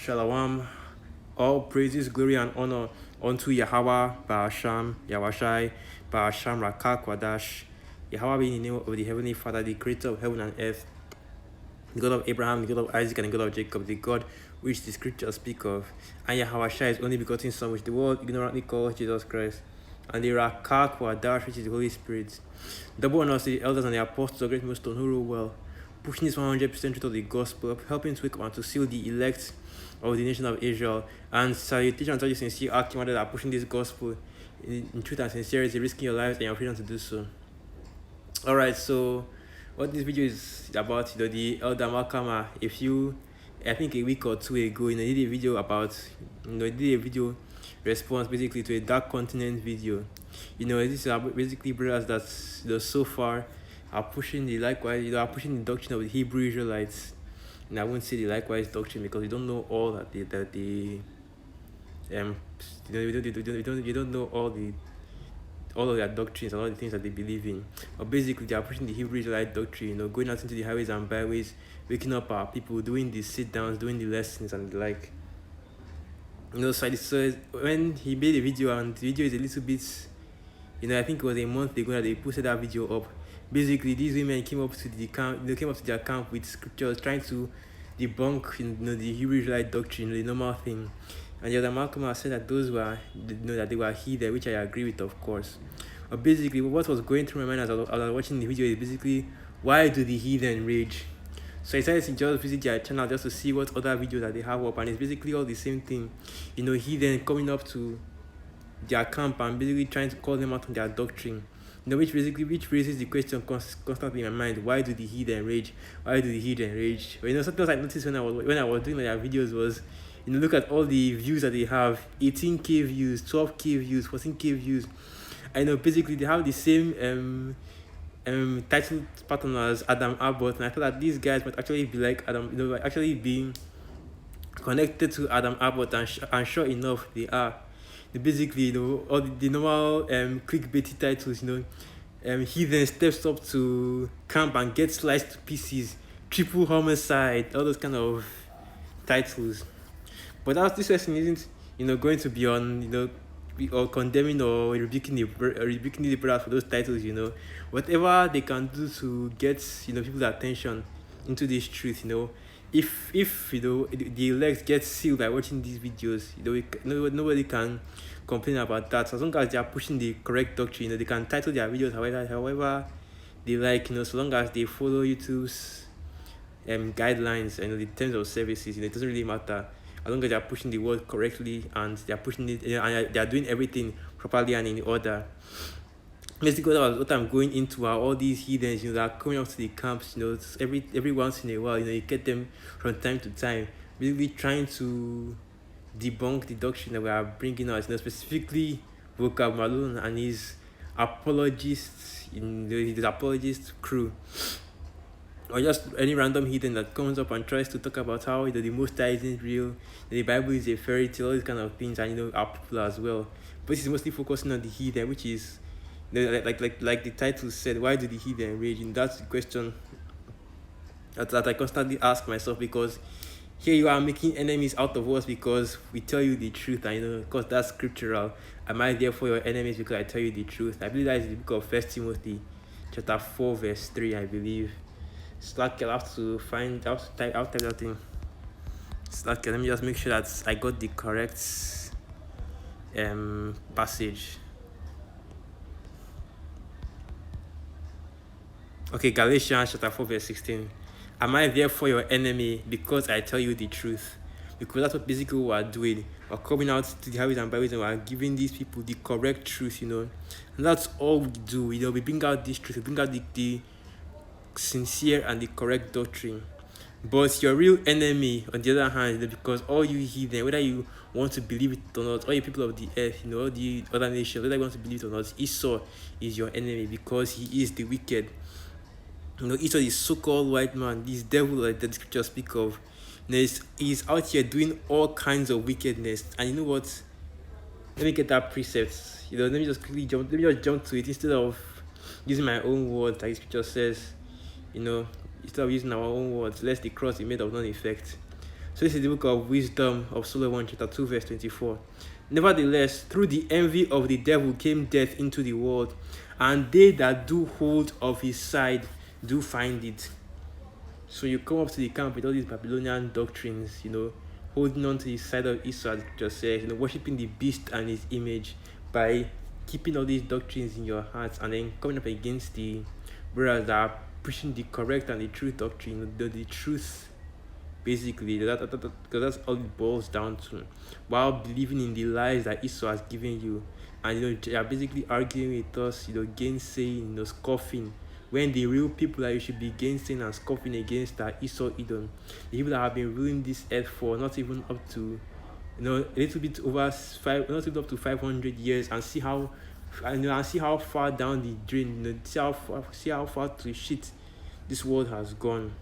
Shalom. All praises, glory, and honor unto Yahweh, Ba'asham, Yahwashai, Ba'asham, Rakak, Wadash. Yahweh being the name of the Heavenly Father, the creator of heaven and earth, the God of Abraham, the God of Isaac, and the God of Jacob, the God which the scriptures speak of. And Yahwashai is only begotten Son, which the world ignorantly calls Jesus Christ. And the Rakak, Wadash, which is the Holy Spirit. Double honor to the elders and the apostles of great millstone who rule well, pushing this 100% truth of the gospel, helping to wake up and to seal the elect of the nation of Israel. And salutation to all you sincere Archimedes that are pushing this gospel in truth and sincerity, risking your lives and your freedom to do so. Alright, so what this video is about, the Elder Malcolm, I think a week or two ago, did a video about, did a video response basically to a Dark Continent video. These are basically brothers that, so far are pushing the likewise, are pushing the doctrine of the Hebrew Israelites. And I won't say the likewise doctrine because you don't know all that you don't know all of their doctrines and all the things that they believe in. But basically they are pushing the Hebrew Israelite doctrine, going out into the highways and byways, waking up our people, doing the sit downs, doing the lessons and the like. So when he made a video, and the video is a little bit, I think it was a month ago that they posted that video up. Basically, these women came up to the camp. They came up to their camp with scriptures, trying to debunk, the Hebrew Israelite doctrine, the normal thing. And the other Malcolm said that those were, that they were heathen, which I agree with, of course. But basically, what was going through my mind as I was watching the video is basically, why do the heathen rage? So I decided to just visit their channel just to see what other videos that they have up, and it's basically all the same thing. Heathen coming up to their camp and basically trying to call them out on their doctrine. Which raises the question constantly in my mind: why do the heathen rage? Why do the heathen rage? But something else I noticed when I was doing their videos was, look at all the views that they have: 18k views, 12k views, 14k views. I know basically they have the same title pattern as Adam Abbott, and I thought that these guys might actually be like Adam, actually being connected to Adam Abbott, and sure enough they are. Basically, all the normal clickbaity titles, heathen steps up to camp and gets sliced to pieces, triple homicide, all those kind of titles. But this lesson isn't, going to be on, or condemning or rebuking the brothers for those titles. Whatever they can do to get people's attention into this truth. If the elect get sealed by watching these videos, nobody can complain about that. So as long as they are pushing the correct doctrine, they can title their videos however they like. So long as they follow YouTube's guidelines and the terms of services, it doesn't really matter. As long as they are pushing the word correctly and they are pushing it, and they are doing everything properly and in order. Basically, what I'm going into are all these heathens, that are coming up to the camps, every once in a while, you get them from time to time, basically trying to debunk the doctrine that we are bringing out, specifically Vocab Malone and his apologists, his apologist crew, or just any random heathen that comes up and tries to talk about how the Most High isn't real, the Bible is a fairy tale, all these kind of things, and our people as well. But this is mostly focusing on the heathen, which is like the title said, why do the heathen rage? And that's the question that I constantly ask myself, because here you are making enemies out of us because we tell you the truth, and because that's scriptural. Am I therefore your enemies because I tell you the truth? I believe that is the book of 1 Timothy chapter 4 verse 3, I believe. Slack, I'll have to type that thing. Slack, let me just make sure that I got the correct passage. Okay, Galatians chapter 4 verse 16. Am I therefore your enemy because I tell you the truth? Because that's what basically we are doing. We're coming out to the highways and byways and we're giving these people the correct truth, And that's all we do. We bring out this truth, we bring out the sincere and the correct doctrine. But your real enemy, on the other hand, because all you heathen, whether you want to believe it or not, all you people of the earth, all the other nations, whether you want to believe it or not, Esau is your enemy because he is the wicked. Esau is so-called white man, this devil that the scriptures speak of. He's out here doing all kinds of wickedness. And you know what? Let me get that precept. Let me just jump to it instead of using my own words, like the scripture says. Instead of using our own words, lest the cross be made of none effect. So this is the book of Wisdom of Solomon, chapter 2, verse 24. Nevertheless, through the envy of the devil came death into the world, and they that do hold of his side do find it. So you come up to the camp with all these Babylonian doctrines, holding on to the side of Esau, as scripture says, worshipping the beast and his image by keeping all these doctrines in your hearts, and then coming up against the brothers that are preaching the correct and the true doctrine, the truth, basically. Because that's all it boils down to, while believing in the lies that Esau has given you. And they are basically arguing with us, gainsaying, scoffing, when the real people that you should be gainsaying and scoffing against are Esau, Edom, the people that have been ruling this earth for not even up to, a little bit over not even up to 500 years, and see how, see how far down the drain, see how far to shit this world has gone.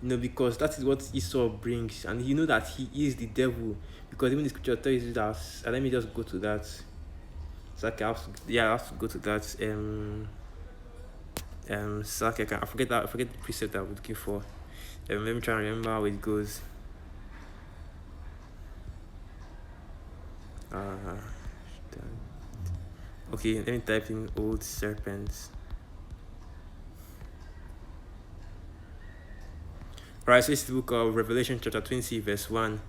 Because that is what Esau brings, and you know that he is the devil, because even the scripture tells you that. Let me just go to that. So okay, I have to go to that. So okay, I forget the precept I was looking for. Let me try and remember how it goes. Okay, let me type in old serpents. Right, so it's the book of Revelation, chapter 20, verse 1.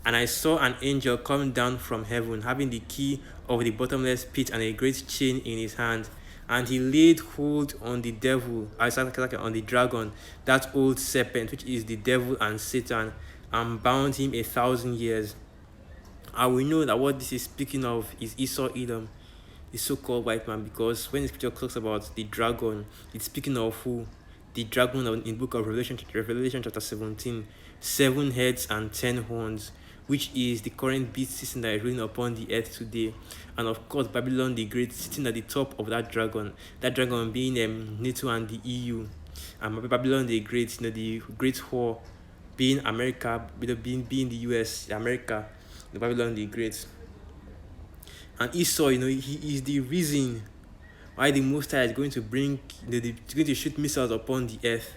And I saw an angel come down from heaven, having the key of the bottomless pit and a great chain in his hand. And he laid hold on the devil, on the dragon, that old serpent, which is the devil and Satan, and bound him 1,000 years. And we know that what this is speaking of is Esau, Edom, the so-called white man, because when the scripture talks about the dragon, it's speaking of who? The dragon in the book of Revelation chapter 17, 7 heads and 10 horns, which is the current beast system that is ruling upon the earth today. And of course, Babylon the Great sitting at the top of that dragon being NATO and the EU. And Babylon the Great, the great whore being America, being the US, America, the Babylon the Great. And Esau, he is the reason why the Most High is going to bring, going to shoot missiles upon the earth.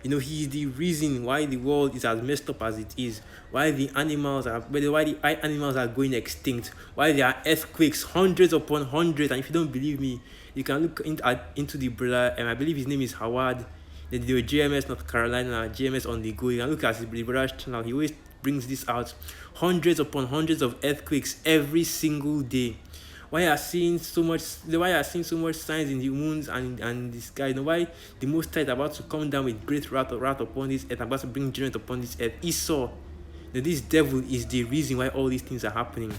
He is the reason why the world is as messed up as it is, why the animals are going extinct, why there are earthquakes, hundreds upon hundreds. And if you don't believe me, you can look into the brother, and I believe his name is Howard, the JMS North Carolina, JMS on the go. You can look at his brother's channel. He always brings this out. Hundreds upon hundreds of earthquakes every single day. Why are seeing so much signs in the moons and the sky? Why the Most High is about to come down with great wrath upon this earth, about to bring judgment upon this earth? Esau, this devil is the reason why all these things are happening.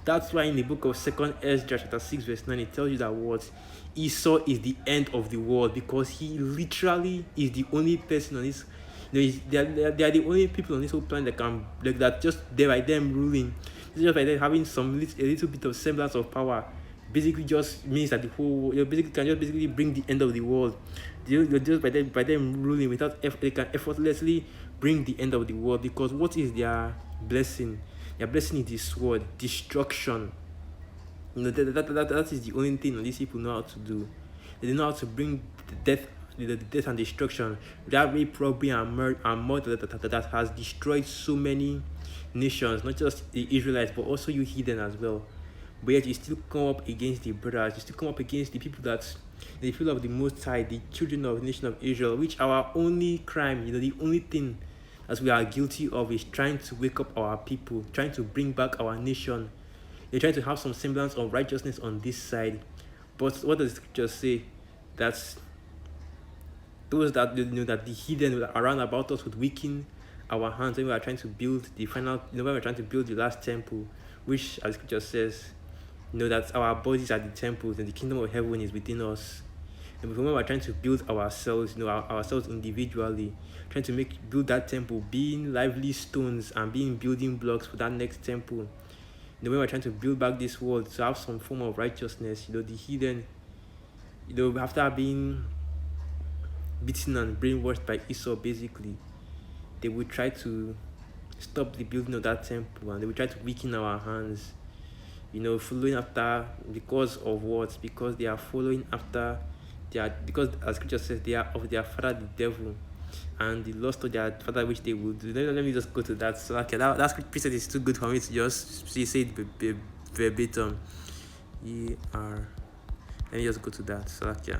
That's why in the book of 2 Ezra chapter 6 verse 9, it tells you that what? Esau is the end of the world, because he literally is the only person on this. They are the only people on this whole planet that just there by them ruling. Just by them having a little bit of semblance of power, basically just means that the whole can bring the end of the world. Just by them ruling without they can effortlessly bring the end of the world, because what is their blessing? Their blessing is the sword, destruction. That is the only thing that these people know how to do. They know how to bring the death and destruction. That rape, robbery, and murder that has destroyed so many nations, not just the Israelites, but also you heathen as well. But yet you still come up against the brothers, you still come up against the people the people of the Most High, the children of the nation of Israel, which our only crime, the only thing that we are guilty of is trying to wake up our people, trying to bring back our nation. They're trying to have some semblance of righteousness on this side. But what does the scripture say? That those that that the heathen around about us would weaken our hands when we are trying to build the final, when we're trying to build the last temple, which, as scripture says, that our bodies are the temples and the kingdom of heaven is within us. And when we're trying to build ourselves, ourselves individually, trying to build that temple, being lively stones and being building blocks for that next temple. When we're trying to build back this world to have some form of righteousness, the heathen, after being beaten and brainwashed by Esau, basically, they will try to stop the building of that temple, and they will try to weaken our hands, following after, because of what? Because they are following after because as scripture says, they are of their father the devil. and the lust of their father which they will do. Let me just go to that. So okay, that precept is too good for me to just say it verbatim. Let me just go to that. So yeah.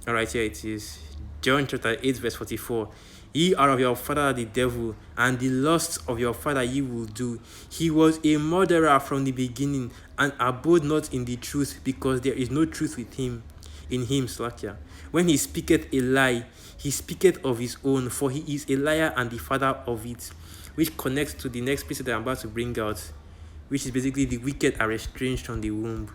Alright, here it is. John chapter 8, verse 44. Ye are of your father the devil, and the lusts of your father ye will do. He was a murderer from the beginning, and abode not in the truth, because there is no truth with him. In him, Slakia. When he speaketh a lie, he speaketh of his own, for he is a liar and the father of it. Which connects to the next piece that I'm about to bring out, which is basically the wicked are estranged from the womb.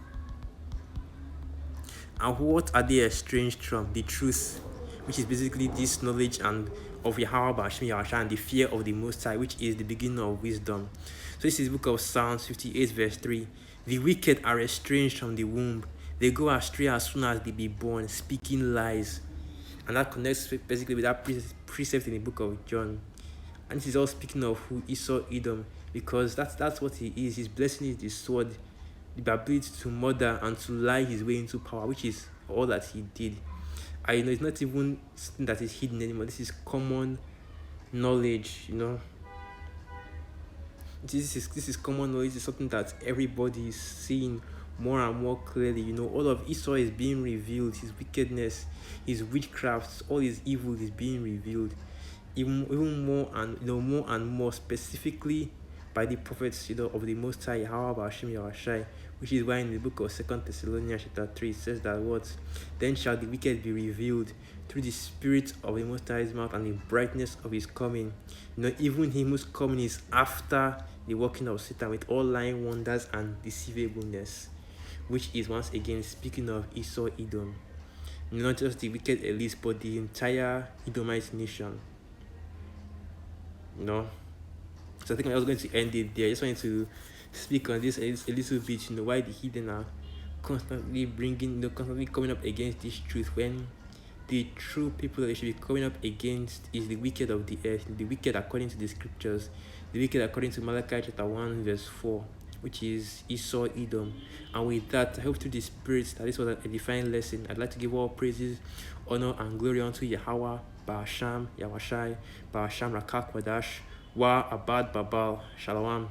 And what are they estranged from? The truth, which is basically this knowledge and of Yahweh Bashmi Yahweh and the fear of the Most High, which is the beginning of wisdom. So this is the book of Psalms 58, verse 3. The wicked are estranged from the womb. They go astray as soon as they be born, speaking lies. And that connects basically with that precept in the book of John. And this is all speaking of who Esau Edom, because that's what he is. His blessing is the sword, the ability to murder and to lie his way into power, which is all that he did. I know it's not even something that is hidden anymore. This is common knowledge, you know. This is common knowledge. It's something that everybody is seeing more and more clearly. You know, all of Esau is being revealed. His wickedness, his witchcraft, all his evil is being revealed, even more and more specifically by the prophets, you know, of the Most High, Yahweh, which is why in the book of 2 Thessalonians chapter 3 it says that what? Then shall the wicked be revealed through the spirit of the Most High's mouth and the brightness of his coming. You know, even him whose coming is after the working of Satan with all lying wonders and deceivableness, which is once again speaking of Esau Edom. Not just the wicked elite, but the entire Edomite nation. You know? So I think I was going to end it there. I just wanted to speak on this a little bit, you know, why the heathen are constantly constantly coming up against this truth, when the true people that they should be coming up against is the wicked of the earth, the wicked according to the scriptures, the wicked according to Malachi chapter 1 verse 4, which is Esau Edom. And with that, I hope through the Spirit that this was an edifying lesson. I'd like to give all praises, honor, and glory unto Yahweh, Ba'asham, Yawashai, Ba'asham Rakak Wadash, Wa Abad Babal, Shalom.